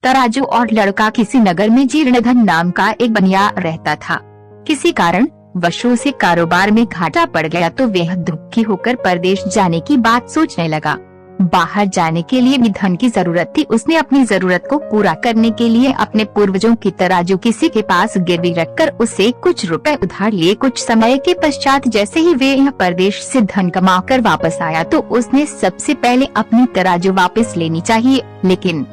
तराजू और लड़का किसी नगर में जीर्णधन नाम का एक बनिया रहता था। किसी कारण वर्षों से कारोबार में घाटा पड़ गया तो वह दुखी होकर परदेश जाने की बात सोचने लगा। बाहर जाने के लिए भी धन की जरूरत थी। उसने अपनी जरूरत को पूरा करने के लिए अपने पूर्वजों की तराजू किसी के पास गिरवी रखकर उससे कुछ रुपए उधार लिए। कुछ समय के पश्चात जैसे ही वे यह परदेश से धन कमाकर वापस आया तो उसने सबसे पहले अपनी तराजू वापस लेनी चाहिए, लेकिन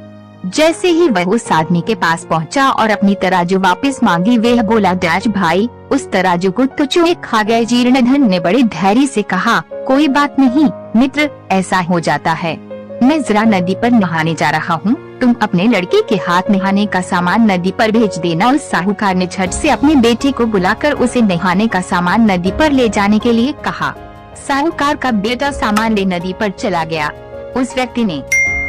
जैसे ही वह उस आदमी के पास पहुंचा और अपनी तराजू वापस मांगी, वह बोला, डैश भाई, उस तराजू को तो चूहे खा गए। जीर्णधन ने बड़े धैर्य से कहा, कोई बात नहीं मित्र, ऐसा हो जाता है। मैं जरा नदी पर नहाने जा रहा हूँ, तुम अपने लड़के के हाथ नहाने का सामान नदी पर भेज देना। उस साहूकार ने झट से अपने बेटे को बुलाकर उसे नहाने का सामान नदी पर ले जाने के लिए कहा। साहूकार का बेटा सामान ले नदी पर चला गया। उस व्यक्ति ने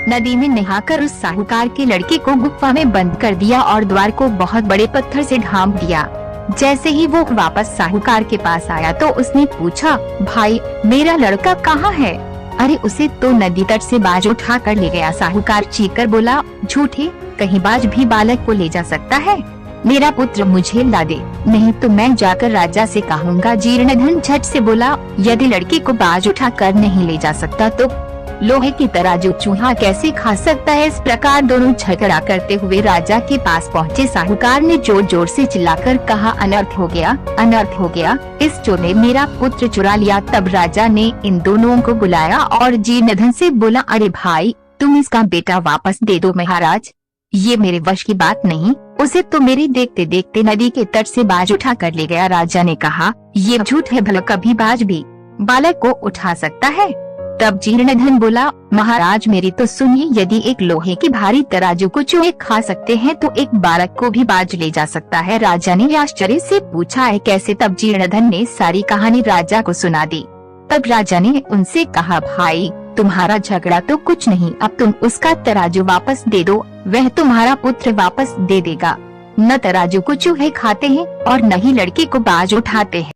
नदी में नहाकर उस साहूकार के लड़के को गुफा में बंद कर दिया और द्वार को बहुत बड़े पत्थर से ढांप दिया। जैसे ही वो वापस साहूकार के पास आया तो उसने पूछा, भाई मेरा लड़का कहाँ है? अरे उसे तो नदी तट से बाज उठा कर ले गया। साहूकार चीखकर बोला, झूठे, कहीं बाज भी बालक को ले जा सकता है? मेरा पुत्र मुझे ला दे, नहीं तो मैं जाकर राजा से कहूँगा। जीर्णधन झट से बोला, यदि लड़के को बाज उठा कर नहीं ले जा सकता तो लोहे की तराजू चूहा कैसे खा सकता है? इस प्रकार दोनों झगड़ा करते हुए राजा के पास पहुँचे। साहूकार ने जोर जोर से चिल्लाकर कहा, अनर्थ हो गया, अनर्थ हो गया, इस चोर ने मेरा पुत्र चुरा लिया। तब राजा ने इन दोनों को बुलाया और जीर्णधन से बोला, अरे भाई, तुम इसका बेटा वापस दे दो। महाराज, ये मेरे वश की बात नहीं, उसे तो मेरे देखते देखते नदी के तट से बाज उठा कर ले गया। राजा ने कहा, ये झूठ है, भला कभी बाज भी बालक को उठा सकता है? तब जीर्णधन बोला, महाराज मेरी तो सुनिए, यदि एक लोहे की भारी तराजू को चूहे खा सकते हैं तो एक बालक को भी बाज ले जा सकता है। राजा ने आश्चर्य से पूछा, है कैसे? तब जीर्णधन ने सारी कहानी राजा को सुना दी। तब राजा ने उनसे कहा, भाई तुम्हारा झगड़ा तो कुछ नहीं, अब तुम उसका तराजू वापस दे दो, वह तुम्हारा पुत्र वापस दे देगा। न तराजू को चूहे खाते हैं और न ही लड़के को बाज उठाते हैं।